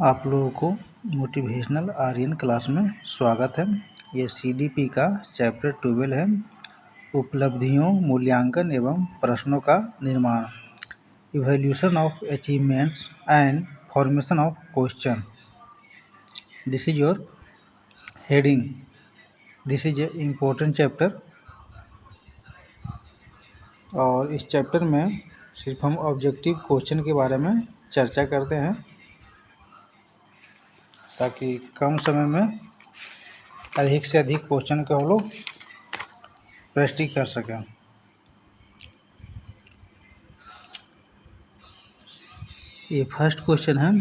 आप लोगों को मोटिवेशनल आर्यन क्लास में स्वागत है। ये CDP का चैप्टर 12 है, उपलब्धियों, मूल्यांकन एवं प्रश्नों का निर्माण, evaluation of achievements and formation of question. This is your heading. This is a important chapter और इस चैप्टर में सिर्फ हम ऑब्जेक्टिव क्वेश्चन के बारे में चर्चा करते हैं ताकि कम समय में अधिक से अधिक क्वेश्चन को हम लोग प्रैक्टिस कर सकें। ये फर्स्ट क्वेश्चन है,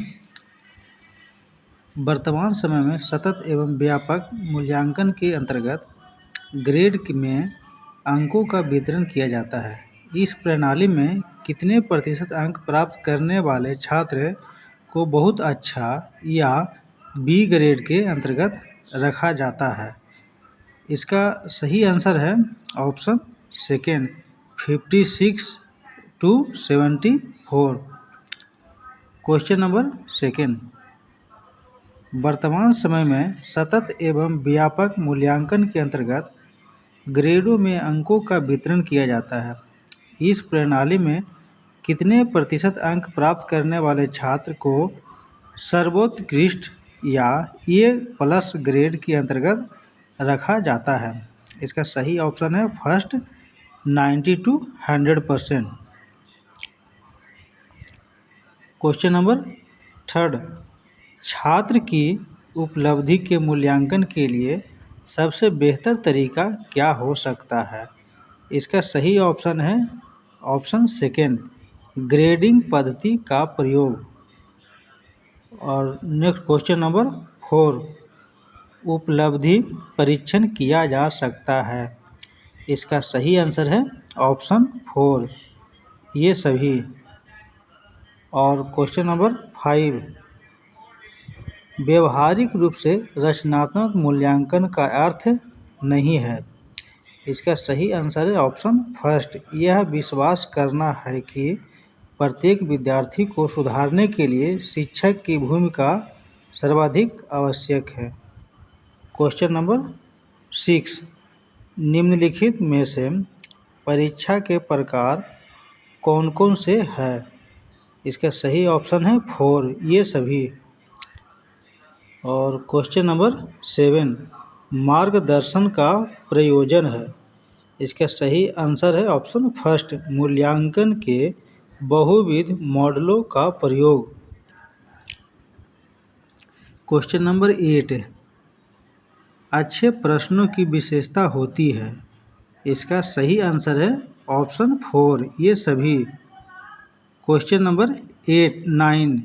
वर्तमान समय में सतत एवं व्यापक मूल्यांकन के अंतर्गत ग्रेड में अंकों का वितरण किया जाता है। इस प्रणाली में कितने प्रतिशत अंक प्राप्त करने वाले छात्र को बहुत अच्छा या बी ग्रेड के अंतर्गत रखा जाता है? इसका सही आंसर है option second, 56 to 74। Question number second, वर्तमान समय में सतत एवं व्यापक मूल्यांकन के अंतर्गत ग्रेडों में अंकों का वितरण किया जाता है। इस प्रणाली में कितने प्रतिशत अंक प्राप्त करने वाले छात्र को सर्वोत्कृष्ट या A+ ग्रेड के अंतर्गत रखा जाता है? इसका सही ऑप्शन है first, 90 to 100%। Question number third, छात्र की उपलब्धि के मूल्यांकन के लिए सबसे बेहतर तरीका क्या हो सकता है? इसका सही ऑप्शन है ऑप्शन सेकेंड, ग्रेडिंग पद्धति का प्रयोग। और नेक्स्ट क्वेश्चन नंबर 4, उपलब्धि परीक्षण किया जा सकता है? इसका सही आंसर है ऑप्शन 4, ये सभी। और क्वेश्चन नंबर 5, व्यवहारिक रूप से रचनात्मक मूल्यांकन का अर्थ नहीं है। इसका सही आंसर है ऑप्शन फर्स्ट, यह विश्वास करना है कि प्रत्येक विद्यार्थी को सुधारने के लिए शिक्षक की भूमिका सर्वाधिक आवश्यक है। क्वेश्चन नंबर 6, निम्नलिखित में से परीक्षा के प्रकार कौन कौन से हैं? इसका सही ऑप्शन है 4, ये सभी। और क्वेश्चन नंबर 7, मार्गदर्शन का प्रयोजन है। इसका सही आंसर है ऑप्शन फर्स्ट, मूल्यांकन के बहुविध मॉडलों का प्रयोग। क्वेश्चन नंबर 8, अच्छे प्रश्नों की विशेषता होती है। इसका सही आंसर है ऑप्शन 4, ये सभी। क्वेश्चन नंबर 9,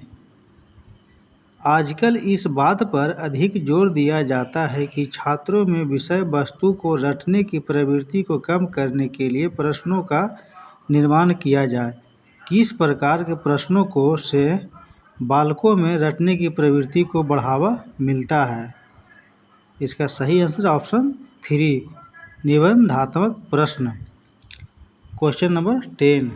आजकल इस बात पर अधिक जोर दिया जाता है कि छात्रों में विषय वस्तु को रटने की प्रवृत्ति को कम करने के लिए प्रश्नों का निर्माण किया जाए। किस प्रकार के प्रश्नों को से बालकों में रटने की प्रवृत्ति को बढ़ावा मिलता है? इसका सही आंसर ऑप्शन 3, निबंधात्मक प्रश्न। क्वेश्चन नंबर 10,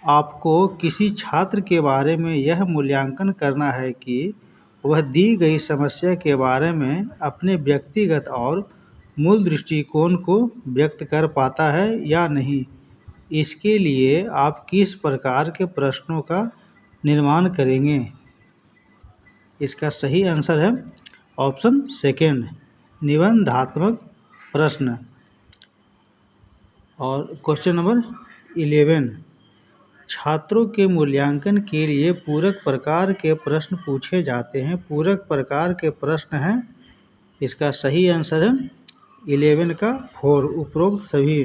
आपको किसी छात्र के बारे में यह मूल्यांकन करना है कि वह दी गई समस्या के बारे में अपने व्यक्तिगत और मूल दृष्टिकोण को व्यक्त कर पाता है या नहीं। इसके लिए आप किस प्रकार के प्रश्नों का निर्माण करेंगे? इसका सही आंसर है ऑप्शन सेकेंड, निबंधात्मक प्रश्न। और क्वेश्चन नंबर 11, छात्रों के मूल्यांकन के लिए पूरक प्रकार के प्रश्न पूछे जाते हैं। पूरक प्रकार के प्रश्न हैं, इसका सही आंसर है 11 का 4, उपरोक्त सभी।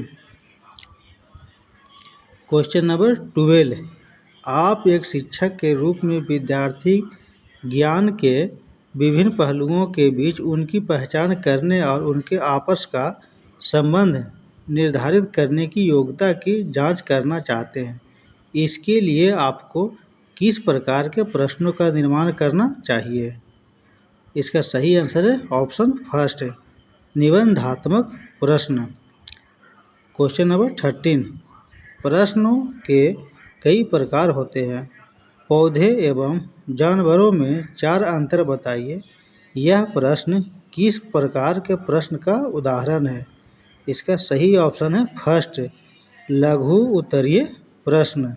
क्वेश्चन नंबर 12, आप एक शिक्षक के रूप में विद्यार्थी ज्ञान के विभिन्न पहलुओं के बीच उनकी पहचान करने और उनके आपस का संबंध निर्धारित करने की योग्यता की जांच करना चाहते हैं। इसके लिए आपको किस प्रकार के प्रश्नों का निर्माण करना चाहिए? इसका सही आंसर है ऑप्शन फर्स्ट, निबंधात्मक प्रश्न। क्वेश्चन नंबर 13, प्रश्नों के कई प्रकार होते हैं। पौधे एवं जानवरों में 4 अंतर बताइए। यह प्रश्न किस प्रकार के प्रश्न का उदाहरण है? इसका सही ऑप्शन है फर्स्ट, लघु उत्तरीय प्रश्न।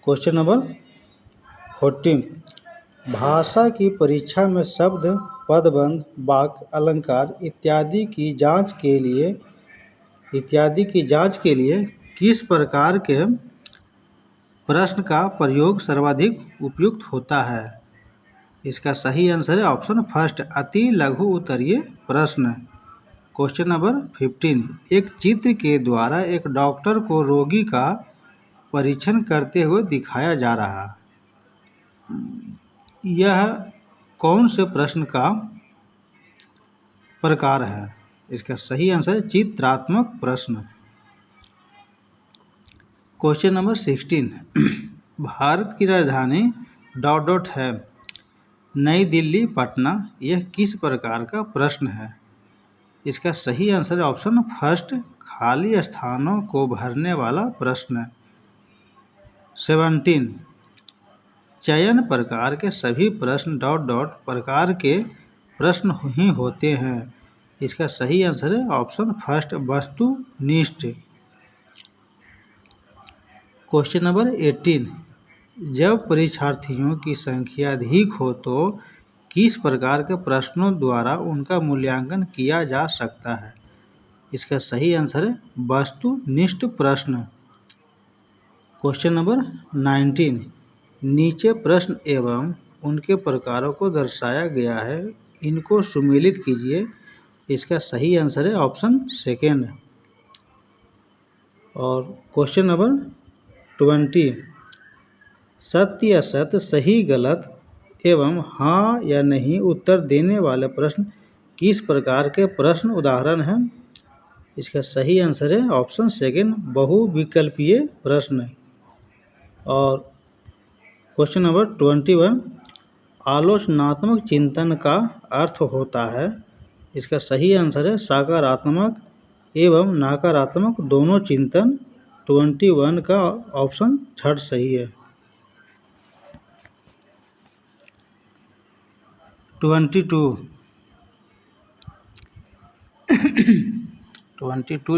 क्वेश्चन नंबर 14, भाषा की परीक्षा में शब्द, पदबंध, वाक्य, अलंकार इत्यादि की जांच के लिए किस प्रकार के प्रश्न का प्रयोग सर्वाधिक उपयुक्त होता है? इसका सही आंसर है ऑप्शन फर्स्ट, अति लघु उत्तरीय प्रश्न। क्वेश्चन नंबर 15, एक चित्र के द्वारा एक डॉक्टर को रोगी का परीक्षण करते हुए दिखाया जा रहा है। यह कौन से प्रश्न का प्रकार है? इसका सही आंसर है चित्रात्मक प्रश्न। क्वेश्चन नंबर 16, भारत की राजधानी ... है। नई दिल्ली, पटना, यह किस प्रकार का प्रश्न है? इसका सही आंसर है ऑप्शन फर्स्ट, खाली स्थानों को भरने वाला प्रश्न। 17, चयन प्रकार के सभी प्रश्न ... प्रकार के प्रश्न ही होते हैं। इसका सही आंसर है ऑप्शन फर्स्ट, वस्तुनिष्ठ। क्वेश्चन नंबर 18, जब परीक्षार्थियों की संख्या अधिक हो तो किस प्रकार के प्रश्नों द्वारा उनका मूल्यांकन किया जा सकता है? इसका सही आंसर है वस्तुनिष्ठ प्रश्न। क्वेश्चन नंबर 19, नीचे प्रश्न एवं उनके प्रकारों को दर्शाया गया है, इनको सुमेलित कीजिए। इसका सही आंसर है ऑप्शन सेकेंड। और क्वेश्चन नंबर 20, सत्य असत्य, सही गलत एवं हाँ या नहीं उत्तर देने वाले प्रश्न किस प्रकार के प्रश्न उदाहरण हैं? इसका सही आंसर है ऑप्शन सेकेंड, बहुविकल्पीय प्रश्न। और क्वेश्चन नंबर 21, आलोचनात्मक चिंतन का अर्थ होता है। इसका सही आंसर है सकारात्मक एवं नकारात्मक दोनों चिंतन। 21 का ऑप्शन थर्ड सही है। 22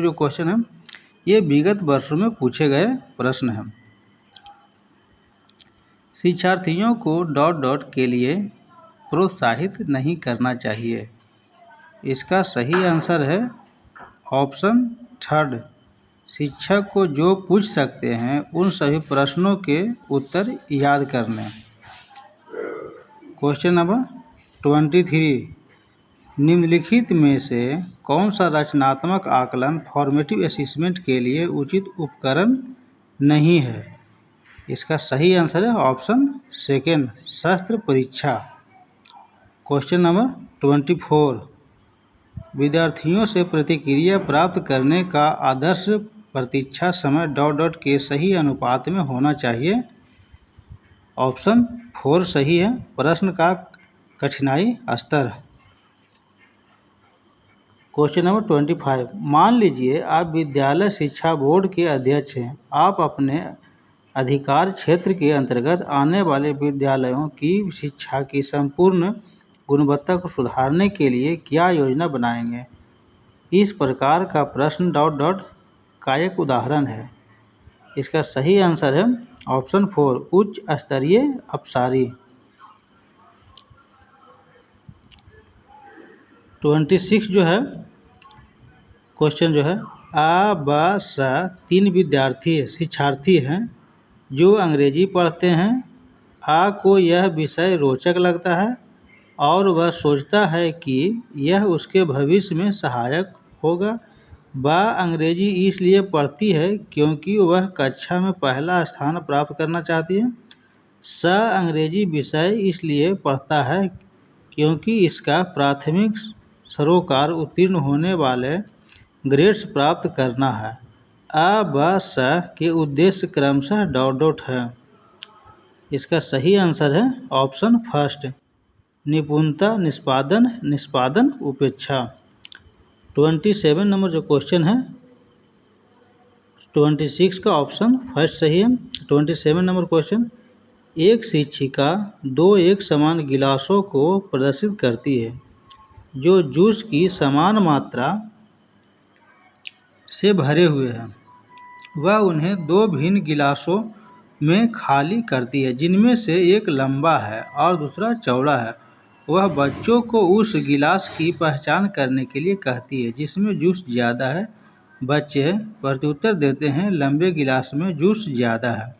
जो क्वेश्चन है ये विगत वर्षों में पूछे गए प्रश्न हैं। शिक्षार्थियों को ... के लिए प्रोत्साहित नहीं करना चाहिए। इसका सही आंसर है ऑप्शन थर्ड, शिक्षक को जो पूछ सकते हैं उन सभी प्रश्नों के उत्तर याद करने। क्वेश्चन नंबर 23, निम्नलिखित में से कौन सा रचनात्मक आकलन फॉर्मेटिव असेसमेंट के लिए उचित उपकरण नहीं है? इसका सही आंसर है ऑप्शन सेकेंड, शस्त्र परीक्षा। क्वेश्चन नंबर 24, विद्यार्थियों से प्रतिक्रिया प्राप्त करने का आदर्श प्रतीक्षा समय ... के सही अनुपात में होना चाहिए। ऑप्शन 4 सही है, प्रश्न का कठिनाई स्तर। क्वेश्चन नंबर 25, मान लीजिए आप विद्यालय शिक्षा बोर्ड के अध्यक्ष हैं। आप अपने अधिकार क्षेत्र के अंतर्गत आने वाले विद्यालयों की शिक्षा की संपूर्ण गुणवत्ता को सुधारने के लिए क्या योजना बनाएंगे? इस प्रकार का प्रश्न ... का एक उदाहरण है। इसका सही आंसर है ऑप्शन 4, उच्च स्तरीय अपसारी। 26 जो है क्वेश्चन जो है, आ ब स 3 शिक्षार्थी हैं जो अंग्रेजी पढ़ते हैं। आ को यह विषय रोचक लगता है और वह सोचता है कि यह उसके भविष्य में सहायक होगा। ब अंग्रेजी इसलिए पढ़ती है क्योंकि वह कक्षा में पहला स्थान प्राप्त करना चाहती है। स अंग्रेजी विषय इसलिए पढ़ता है क्योंकि इसका प्राथमिक सरोकार उत्तीर्ण होने वाले ग्रेड्स प्राप्त करना है। अ ब स के उद्देश्य क्रमशः ... है। इसका सही आंसर है ऑप्शन फर्स्ट, निपुणता, निष्पादन उपेक्षा। 27 नंबर जो क्वेश्चन है, 26 का ऑप्शन फर्स्ट सही है। 27 नंबर क्वेश्चन, एक शिक्षिका 2 एक समान गिलासों को प्रदर्शित करती है जो जूस की समान मात्रा से भरे हुए हैं। वह उन्हें 2 भिन्न गिलासों में खाली करती है जिनमें से एक लंबा है और दूसरा चौड़ा है। वह बच्चों को उस गिलास की पहचान करने के लिए कहती है जिसमें जूस ज़्यादा है। बच्चे प्रत्युत्तर देते हैं, लंबे गिलास में जूस ज़्यादा है।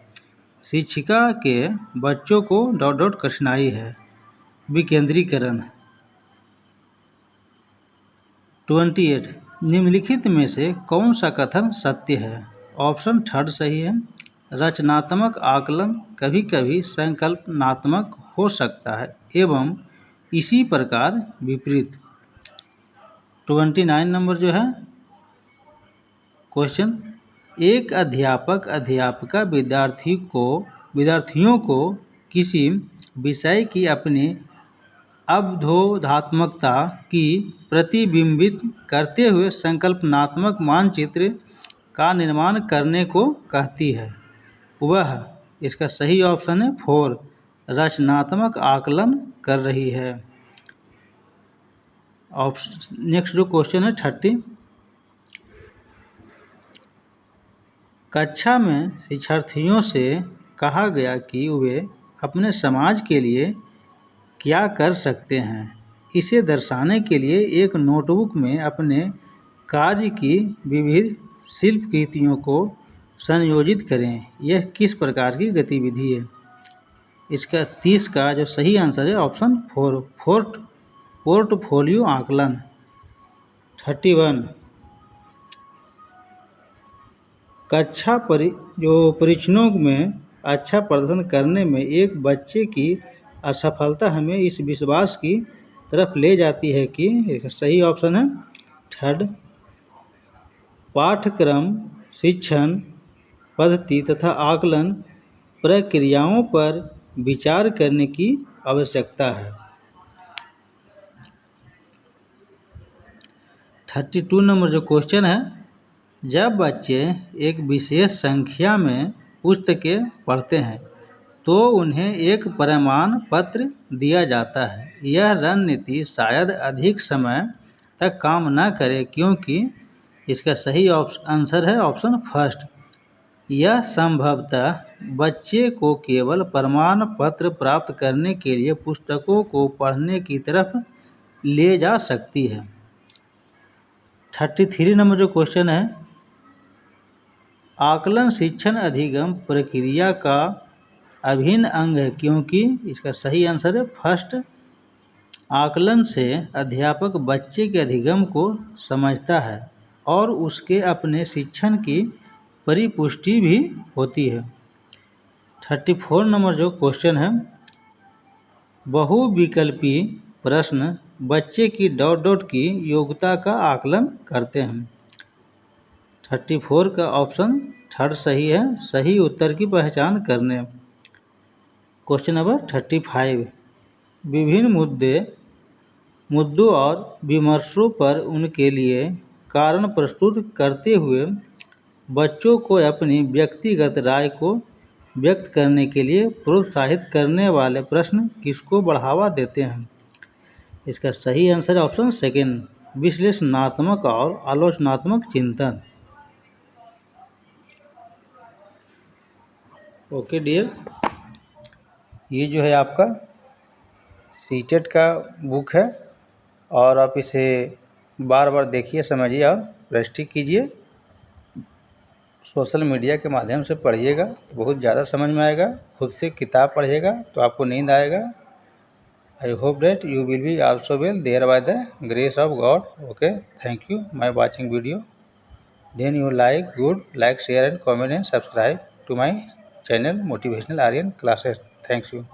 शिक्षिका के बच्चों को ... कठिनाई है। विकेंद्रीकरण। 28 निम्नलिखित में से कौन सा कथन सत्य है? ऑप्शन थर्ड सही है। रचनात्मक आकलन कभी कभी संकल्पनात्मक हो सकता है एवं इसी प्रकार विपरीत। 29 नंबर जो है क्वेश्चन, एक अध्यापक अध्यापिका विद्यार्थियों को किसी विषय की अपनी अवबोधात्मकता की प्रतिबिंबित करते हुए संकल्पनात्मक मानचित्र का निर्माण करने को कहती है। वह, इसका सही ऑप्शन है 4, रचनात्मक आकलन कर रही है। नेक्स्ट जो क्वेश्चन है 30, कक्षा में शिक्षार्थियों से कहा गया कि वे अपने समाज के लिए क्या कर सकते हैं। इसे दर्शाने के लिए एक नोटबुक में अपने कार्य की विविध शिल्पकृतियों को संयोजित करें। यह किस प्रकार की गतिविधि है? इसका 30 का जो सही आंसर है ऑप्शन 4, पोर्टफोलियो आकलन। 31 कक्षा परीक्षणों में अच्छा प्रदर्शन करने में एक बच्चे की असफलता हमें इस विश्वास की तरफ ले जाती है कि इसका सही ऑप्शन है थर्ड, पाठ्यक्रम, शिक्षण पद्धति तथा आकलन प्रक्रियाओं पर विचार करने की आवश्यकता है। 32 नंबर जो क्वेश्चन है, जब बच्चे एक विशेष संख्या में पुस्तकें पढ़ते हैं तो उन्हें एक प्रमाण पत्र दिया जाता है। यह रणनीति शायद अधिक समय तक काम न करे क्योंकि इसका सही आंसर है ऑप्शन फर्स्ट, यह संभवतः बच्चे को केवल प्रमाण पत्र प्राप्त करने के लिए पुस्तकों को पढ़ने की तरफ ले जा सकती है। 33 नंबर जो क्वेश्चन है, आकलन शिक्षण अधिगम प्रक्रिया का अभिन्न अंग है क्योंकि इसका सही आंसर है फर्स्ट, आकलन से अध्यापक बच्चे के अधिगम को समझता है और उसके अपने शिक्षण की परिपुष्टि भी होती है। 34 नंबर जो क्वेश्चन है, बहुविकल्पी प्रश्न बच्चे की ... की योग्यता का आकलन करते हैं। 34 का ऑप्शन थर्ड सही है, सही उत्तर की पहचान करने। क्वेश्चन नंबर 35 विभिन्न मुद्दों और विमर्शों पर उनके लिए कारण प्रस्तुत करते हुए बच्चों को अपनी व्यक्तिगत राय को व्यक्त करने के लिए प्रोत्साहित करने वाले प्रश्न किसको बढ़ावा देते हैं? इसका सही आंसर ऑप्शन सेकेंड, विश्लेषणात्मक और आलोचनात्मक चिंतन। ओके डियर, ये जो है आपका सीटेट का बुक है और आप इसे बार बार देखिए, समझिए और प्रैक्टिस कीजिए। सोशल मीडिया के माध्यम से पढ़िएगा तो बहुत ज़्यादा समझ में आएगा। खुद से किताब पढ़िएगा तो आपको नींद आएगा। I hope that you will be also well there by the grace of God. Okay, thank you my watching video. Then you like, share and comment and subscribe to my channel Motivational Aryan Classes. Thanks you.